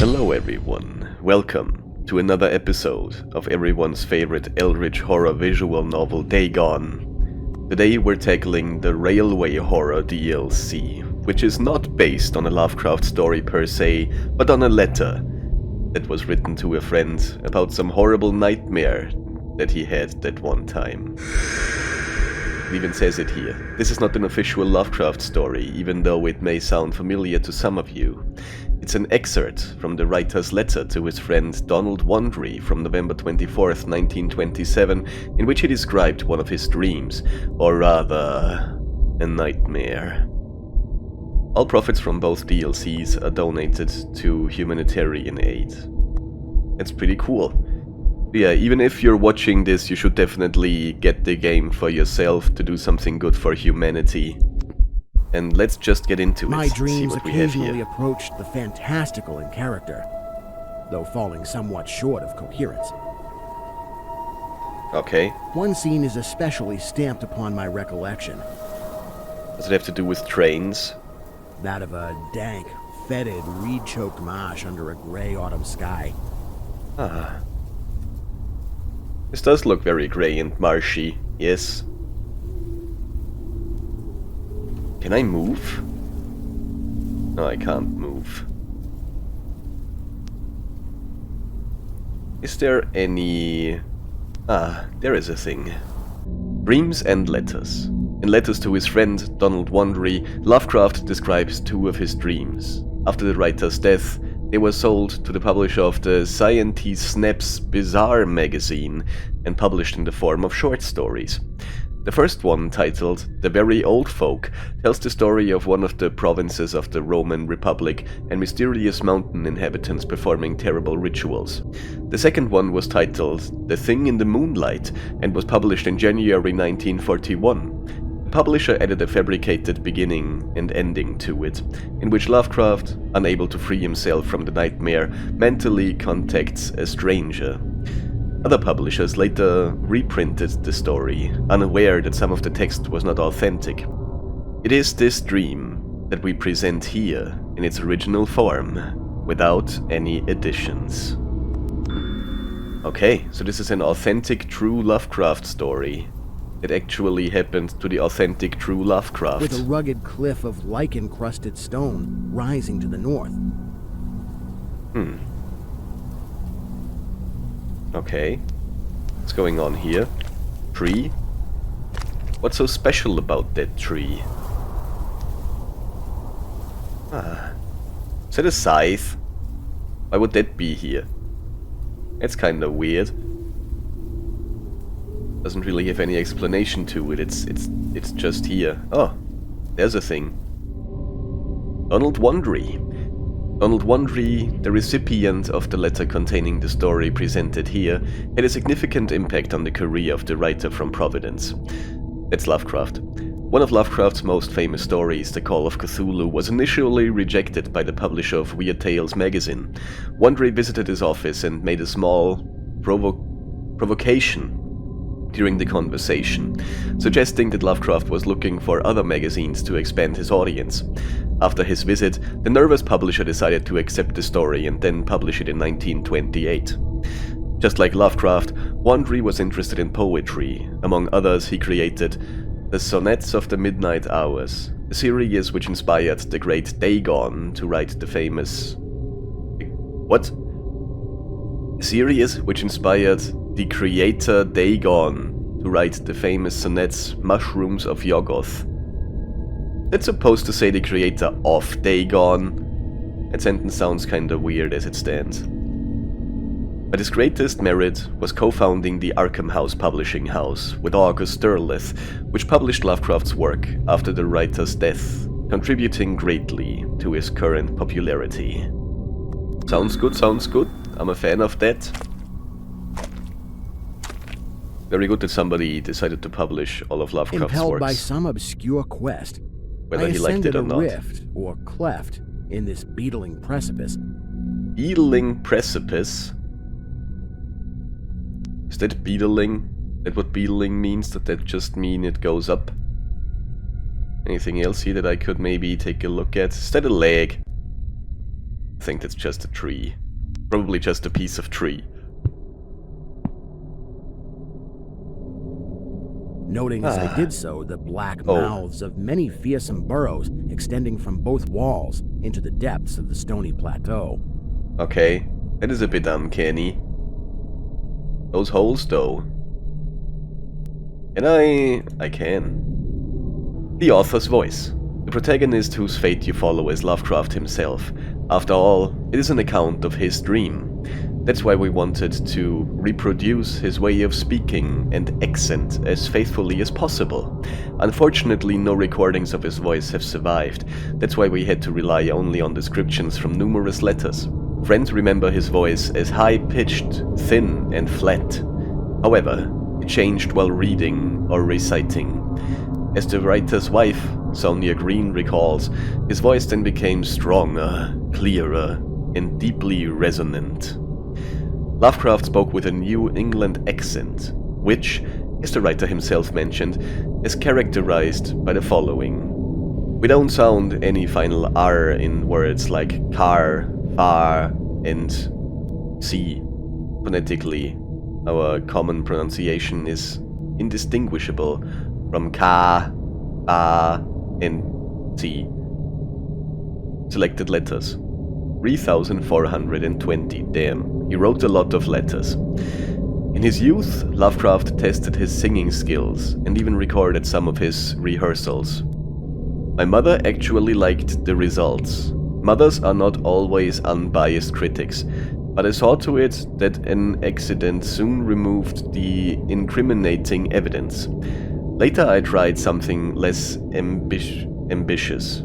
Hello everyone, welcome to another episode of everyone's favorite eldritch horror visual novel Dagon. Today we're tackling the Railway Horror DLC, which is not based on a Lovecraft story per se, but on a letter that was written to a friend about some horrible nightmare that he had that one time. It even says it here. This is not an official Lovecraft story, even though it may sound familiar to some of you. It's an excerpt from the writer's letter to his friend Donald Wandry from November 24th, 1927, in which he described one of his dreams, or rather, a nightmare. All profits from both DLCs are donated to humanitarian aid. That's pretty cool. Yeah, even if you're watching this, you should definitely get the game for yourself to do something good for humanity. And let's just get into it. My dreams occasionally approached the fantastical in character, though falling somewhat short of coherence. Okay. One scene is especially stamped upon my recollection. Does it have to do with trains? That of a dank, fetid, reed-choked marsh under a gray autumn sky. Ah. This does look very grey and marshy, yes. Can I move? No, I can't move. Is there any... Ah, there is a thing. Dreams and letters. In letters to his friend, Donald Wandry, Lovecraft describes two of his dreams. After the writer's death, they were sold to the publisher of the Scientist Snaps Bizarre magazine and published in the form of short stories. The first one, titled The Very Old Folk, tells the story of one of the provinces of the Roman Republic and mysterious mountain inhabitants performing terrible rituals. The second one was titled The Thing in the Moonlight and was published in January 1941. The publisher added a fabricated beginning and ending to it, in which Lovecraft, unable to free himself from the nightmare, mentally contacts a stranger. Other publishers later reprinted the story, unaware that some of the text was not authentic. It is this dream that we present here in its original form, without any additions. Okay, so this is an authentic, true Lovecraft story. It actually happened to the authentic, true Lovecraft. With a rugged cliff of lichen-crusted stone rising to the north. Okay. What's going on here? Tree? What's so special about that tree? Ah. Is that a scythe? Why would that be here? That's kinda weird. Doesn't really have any explanation to it. It's just here. Oh, there's a thing. Donald Wandry. Donald Wandry, the recipient of the letter containing the story presented here, had a significant impact on the career of the writer from Providence. That's Lovecraft. One of Lovecraft's most famous stories, The Call of Cthulhu, was initially rejected by the publisher of Weird Tales magazine. Wandry visited his office and made a small provocation during the conversation, suggesting that Lovecraft was looking for other magazines to expand his audience. After his visit, the nervous publisher decided to accept the story and then publish it in 1928. Just like Lovecraft, Wandry was interested in poetry. Among others, he created The Sonnets of the Midnight Hours, a series which inspired the great Dagon to write the famous... What? A series which inspired the creator Dagon to write the famous sonnets Mushrooms of Yoggoth. That's supposed to say the creator of Dagon. That sentence sounds kinda weird as it stands. But his greatest merit was co-founding the Arkham House publishing house with August Derleth, which published Lovecraft's work after the writer's death, contributing greatly to his current popularity. Sounds good, sounds good. I'm a fan of that. Very good that somebody decided to publish all of Lovecraft's Impelled works. by some obscure quest, Whether I he liked it ascended or a not. rift or cleft in this beetling precipice. Beetling precipice? Is that beetling? That what beetling means? That just mean it goes up? Anything else here that I could maybe take a look at? Is that a leg? I think that's just a tree. Probably just a piece of tree. Noting as I did so the black mouths of many fearsome burrows extending from both walls into the depths of the stony plateau. Okay, that is a bit uncanny. Those holes, though. And I can. The author's voice. The protagonist whose fate you follow is Lovecraft himself. After all, it is an account of his dream. That's why we wanted to reproduce his way of speaking and accent as faithfully as possible. Unfortunately, no recordings of his voice have survived. That's why we had to rely only on descriptions from numerous letters. Friends remember his voice as high-pitched, thin, and flat. However, it changed while reading or reciting. As the writer's wife, Sonia Green, recalls, his voice then became stronger, clearer, and deeply resonant. Lovecraft spoke with a New England accent, which, as the writer himself mentioned, is characterized by the following. We don't sound any final R in words like car, far, and C. Phonetically, our common pronunciation is indistinguishable from ka, a, and C. Selected letters. 3,420, damn. He wrote a lot of letters. In his youth, Lovecraft tested his singing skills and even recorded some of his rehearsals. My mother actually liked the results. Mothers are not always unbiased critics, but I saw to it that an accident soon removed the incriminating evidence. Later I tried something less ambitious.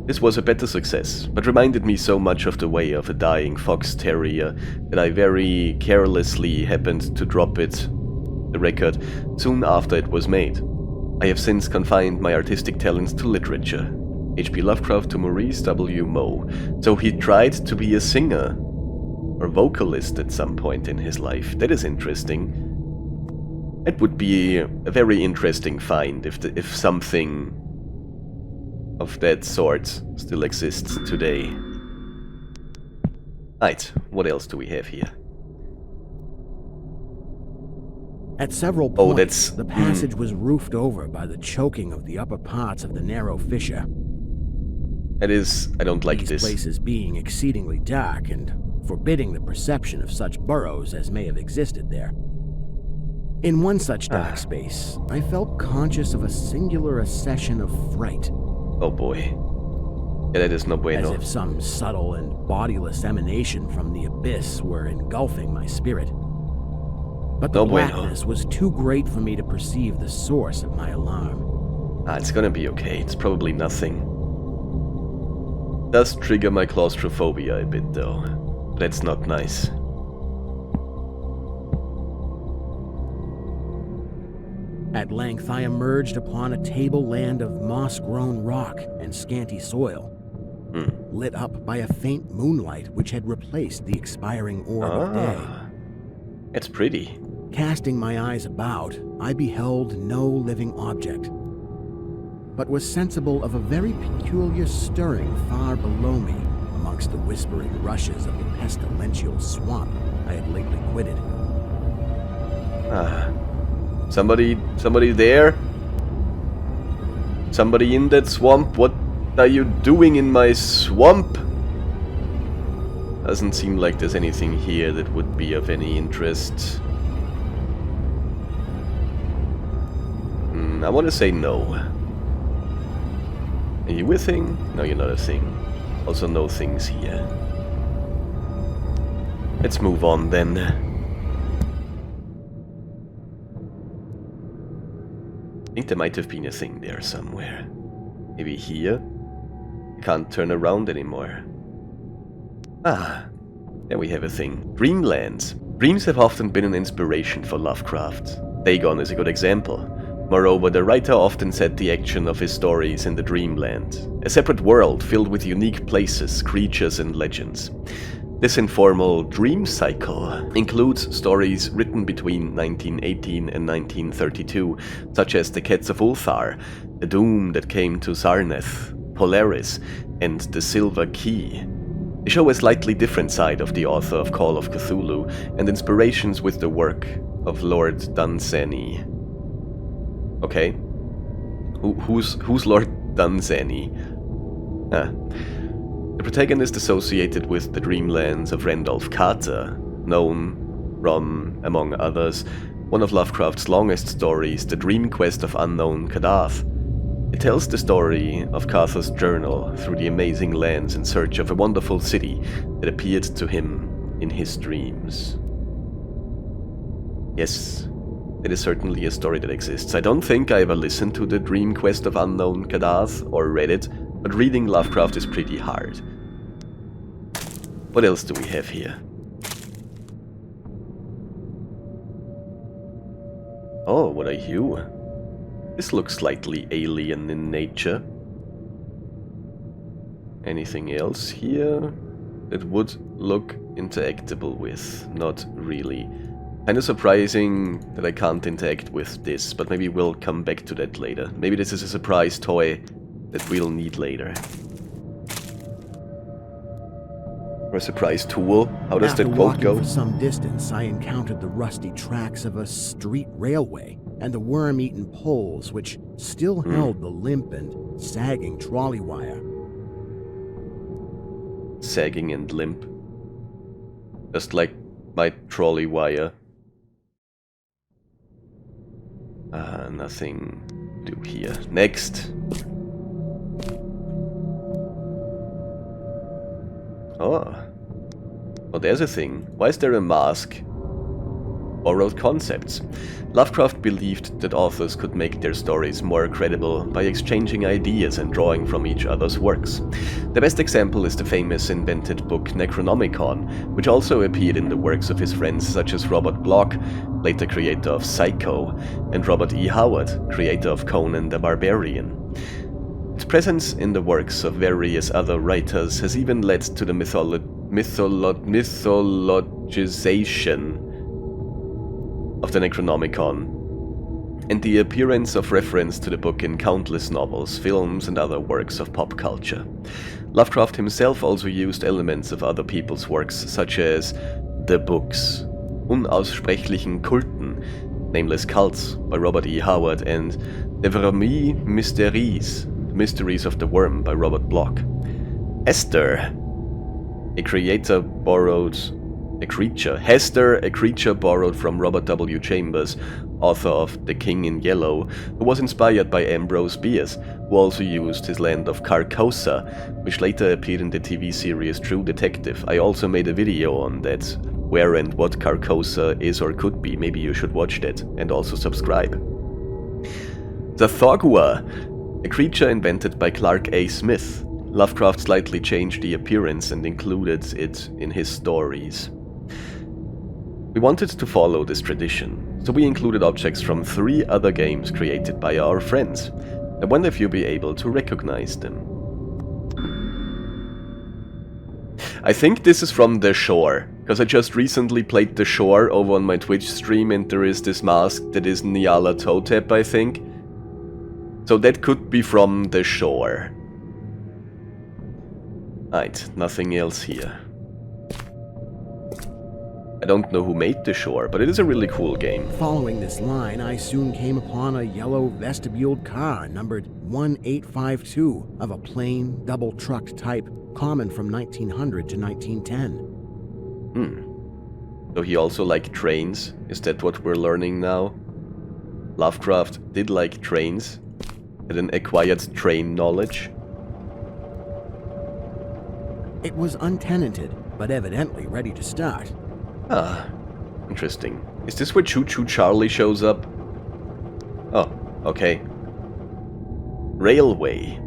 This was a better success, but reminded me so much of the way of a dying fox terrier that I very carelessly happened to drop the record, soon after it was made. I have since confined my artistic talents to literature. H.P. Lovecraft to Maurice W. Moe. So he tried to be a singer or vocalist at some point in his life. That is interesting. It would be a very interesting find if something of that sort still exists today. Right, what else do we have here? At several points, the passage was roofed over by the choking of the upper parts of the narrow fissure. I don't like this. These places being exceedingly dark and forbidding the perception of such burrows as may have existed there. In one such dark space, I felt conscious of a singular accession of fright. Oh boy. Yeah, that is no bueno. As if some subtle and bodiless emanation from the abyss were engulfing my spirit. But the blackness was too great for me to perceive the source of my alarm. It's gonna be okay. It's probably nothing. Does trigger my claustrophobia a bit though. That's not nice. At length I emerged upon a tableland of moss-grown rock and scanty soil, lit up by a faint moonlight which had replaced the expiring orb of day. It's pretty. Casting my eyes about, I beheld no living object, but was sensible of a very peculiar stirring far below me amongst the whispering rushes of the pestilential swamp I had lately quitted. Somebody there? Somebody in that swamp? What are you doing in my swamp? Doesn't seem like there's anything here that would be of any interest. I want to say no. Are you a thing? No, you're not a thing. Also no things here. Let's move on then. I think there might have been a thing there somewhere. Maybe here? Can't turn around anymore. There we have a thing. Dreamlands. Dreams have often been an inspiration for Lovecraft. Dagon is a good example. Moreover, the writer often set the action of his stories in the dreamland, a separate world filled with unique places, creatures, and legends. This informal dream cycle includes stories written between 1918 and 1932, such as The Cats of Ulthar, The Doom That Came to Sarnath, Polaris, and The Silver Key. They show a slightly different side of the author of Call of Cthulhu and inspirations with the work of Lord Dunsany. Okay. Who's Lord Dunsany? The protagonist associated with the dreamlands of Randolph Carter, known from, among others, one of Lovecraft's longest stories, The Dream Quest of Unknown Kadath. It tells the story of Carter's journal through the amazing lands in search of a wonderful city that appeared to him in his dreams. Yes, it is certainly a story that exists. I don't think I ever listened to The Dream Quest of Unknown Kadath or read it, but reading Lovecraft is pretty hard. What else do we have here? Oh, what are you? This looks slightly alien in nature. Anything else here that would look interactable with? Not really. Kinda surprising that I can't interact with this, but maybe we'll come back to that later. Maybe this is a surprise toy that we'll need later. Or a surprise tool. How does that quote go? For some distance, I encountered the rusty tracks of a street railway and the worm-eaten poles which still held the limp and sagging trolley wire. Sagging and limp. Just like my trolley wire. Nothing to do here. Next. Oh. Oh, there's a thing. Why is there a mask? Borrowed concepts. Lovecraft believed that authors could make their stories more credible by exchanging ideas and drawing from each other's works. The best example is the famous invented book Necronomicon, which also appeared in the works of his friends such as Robert Bloch, later creator of Psycho, and Robert E. Howard, creator of Conan the Barbarian. Its presence in the works of various other writers has even led to the mythologization of the Necronomicon, and the appearance of reference to the book in countless novels, films, and other works of pop culture. Lovecraft himself also used elements of other people's works, such as The Books, Unaussprechlichen Kulten, Nameless Cults by Robert E. Howard, and De Vermis Mysteries, The Mysteries of the Worm by Robert Bloch. Hester, a creature borrowed from Robert W. Chambers, author of The King in Yellow, who was inspired by Ambrose Bierce, who also used his land of Carcosa, which later appeared in the TV series True Detective. I also made a video on that, where and what Carcosa is or could be. Maybe you should watch that, and also subscribe. The Thogwa, a creature invented by Clark A. Smith. Lovecraft slightly changed the appearance and included it in his stories. We wanted to follow this tradition, so we included objects from 3 other games created by our friends. I wonder if you'll be able to recognize them. I think this is from The Shore, because I just recently played The Shore over on my Twitch stream, and there is this mask that is Nyarlathotep, I think. So that could be from The Shore. Right, nothing else here. I don't know who made The Shore, but it is a really cool game. Following this line, I soon came upon a yellow vestibuled car numbered 1852 of a plain, double-trucked type, common from 1900 to 1910. So he also liked trains? Is that what we're learning now? Lovecraft did like trains? Had an acquired train knowledge? It was untenanted, but evidently ready to start. Ah, interesting. Is this where Choo Choo Charlie shows up? Oh, okay. Railway.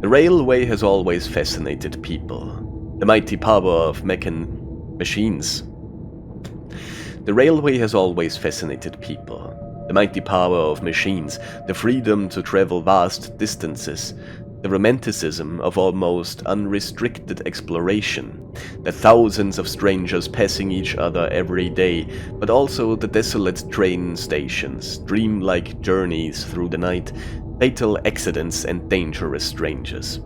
The railway has always fascinated people. The mighty power of machines. The railway has always fascinated people. The mighty power of machines, the freedom to travel vast distances, the romanticism of almost unrestricted exploration, the thousands of strangers passing each other every day, but also the desolate train stations, dreamlike journeys through the night, fatal accidents and dangerous strangers.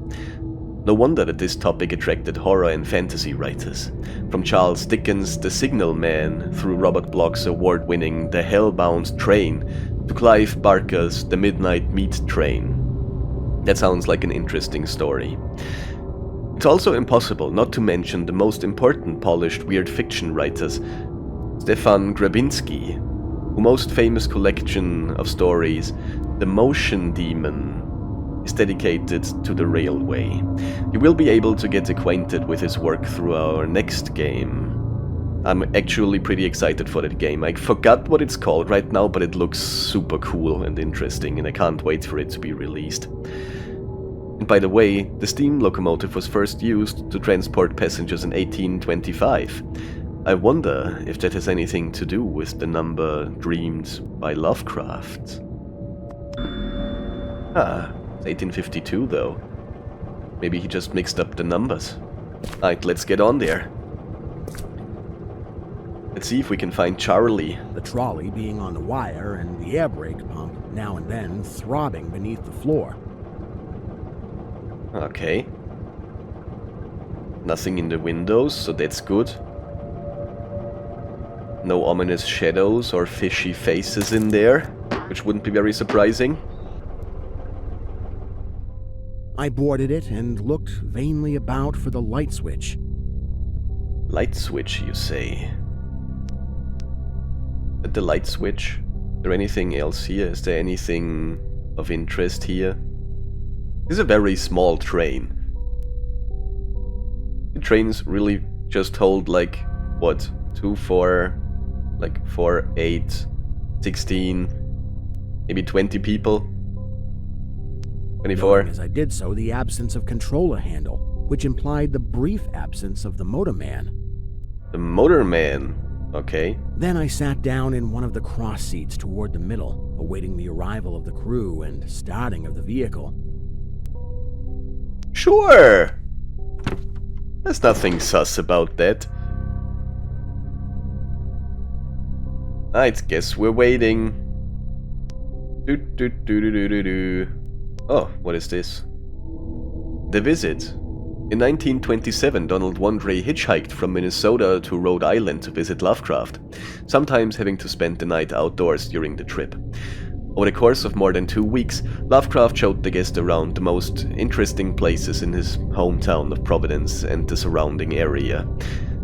No wonder that this topic attracted horror and fantasy writers, from Charles Dickens' The Signal Man through Robert Bloch's award-winning The Hellbound Train to Clive Barker's The Midnight Meat Train. That sounds like an interesting story. It's also impossible not to mention the most important polished weird fiction writers, Stefan Grabinski, whose most famous collection of stories, The Motion Demon, is dedicated to the railway. You will be able to get acquainted with his work through our next game. I'm actually pretty excited for that game. I forgot what it's called right now, but it looks super cool and interesting, and I can't wait for it to be released. And by the way, the steam locomotive was first used to transport passengers in 1825. I wonder if that has anything to do with the number dreamed by Lovecraft. It's 1852 though. Maybe he just mixed up the numbers. Alright, let's get on there. Let's see if we can find Charlie. The trolley being on the wire and the air brake pump now and then throbbing beneath the floor. Okay. Nothing in the windows, so that's good. No ominous shadows or fishy faces in there, which wouldn't be very surprising. I boarded it and looked vainly about for the light switch. Light switch, you say? At the light switch? Is there anything else here? Is there anything of interest here? This is a very small train. The trains really just hold like, what, 2, 4, like 4, 8, 16, maybe 20 people? 24? Noting as I did so the absence of controller handle, which implied the brief absence of the motorman. The motorman? Okay. Then I sat down in one of the cross seats toward the middle, awaiting the arrival of the crew and starting of the vehicle. Sure! There's nothing sus about that. I guess we're waiting. Oh, what is this? The Visit. In 1927, Donald Wandrei hitchhiked from Minnesota to Rhode Island to visit Lovecraft, sometimes having to spend the night outdoors during the trip. Over the course of more than 2 weeks, Lovecraft showed the guest around the most interesting places in his hometown of Providence and the surrounding area.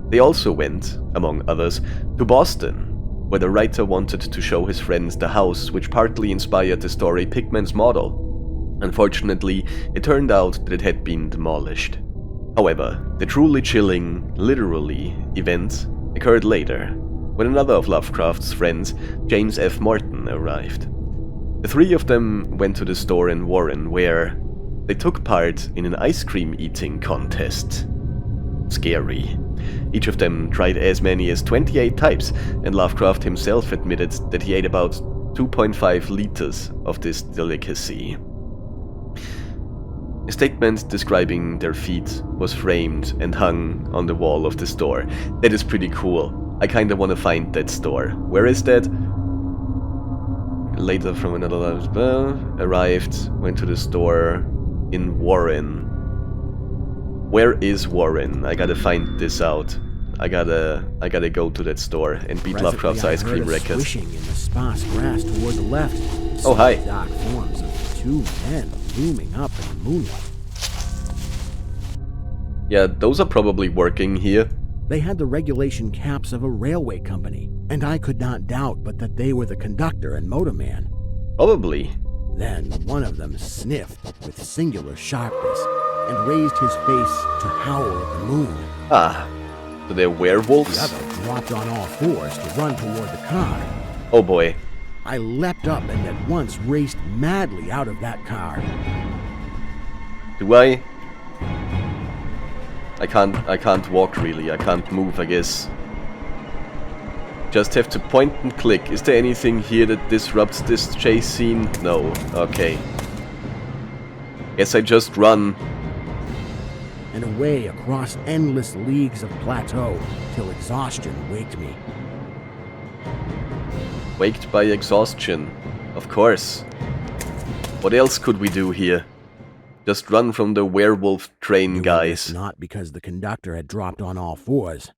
They also went, among others, to Boston, where the writer wanted to show his friends the house which partly inspired the story Pigman's Model. Unfortunately, it turned out that it had been demolished. However, the truly chilling, literally, event occurred later, when another of Lovecraft's friends, James F. Morton, arrived. The three of them went to the store in Warren where they took part in an ice cream eating contest. Scary. Each of them tried as many as 28 types, and Lovecraft himself admitted that he ate about 2.5 liters of this delicacy. A statement describing their feat was framed and hung on the wall of the store. That is pretty cool. I kinda wanna find that store. Where is that? Later from another arrived, went to the store in Warren. Where is Warren? I gotta find this out. I gotta go to that store and beat Lovecraft's ice cream record. Swishing in the sparse grass toward the left. Oh, hi. Dark forms of 2 men looming up in the moonlight. Yeah, those are probably working here. They had the regulation caps of a railway company, and I could not doubt but that they were the conductor and motorman. Probably. Then one of them sniffed with singular sharpness and raised his face to howl at the moon. Ah, so they're werewolves? The other dropped on all fours to run toward the car. Oh boy. I leapt up and at once raced madly out of that car. Do I? I can't walk really, I can't move, I guess. Just have to point and click. Is there anything here that disrupts this chase scene? No. Okay. Guess I just run. And away across endless leagues of plateau till exhaustion waked me. Waked by exhaustion. Of course. What else could we do here? Just run from the werewolf train, Doing guys. this not because the conductor had dropped on all fours,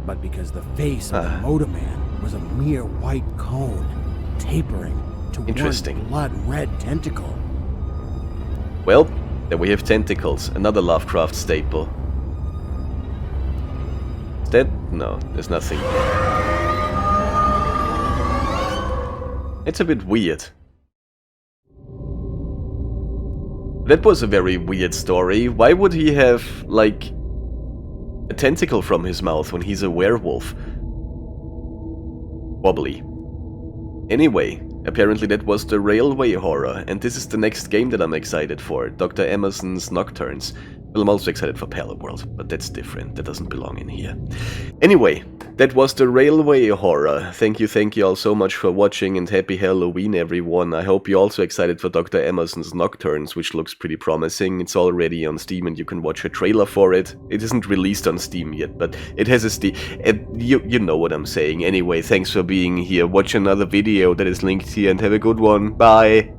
but because the face of the motorman was a mere white cone, tapering to Interesting. one blood-red tentacle. Well, there we have tentacles, another Lovecraft staple. Is that? No, there's nothing. It's a bit weird. That was a very weird story. Why would he have, like, a tentacle from his mouth when he's a werewolf? Wobbly. Anyway, apparently that was the railway horror, and this is the next game that I'm excited for, Dr. Emerson's Nocturnes. Well, I'm also excited for Palworld, but that's different, that doesn't belong in here. Anyway, that was the railway horror. Thank you all so much for watching, and happy Halloween everyone. I hope you're also excited for Dr. Emerson's Nocturnes, which looks pretty promising. It's already on Steam and you can watch a trailer for it. It isn't released on Steam yet, but it has a Steam... You know what I'm saying. Anyway, thanks for being here. Watch another video that is linked here and have a good one. Bye!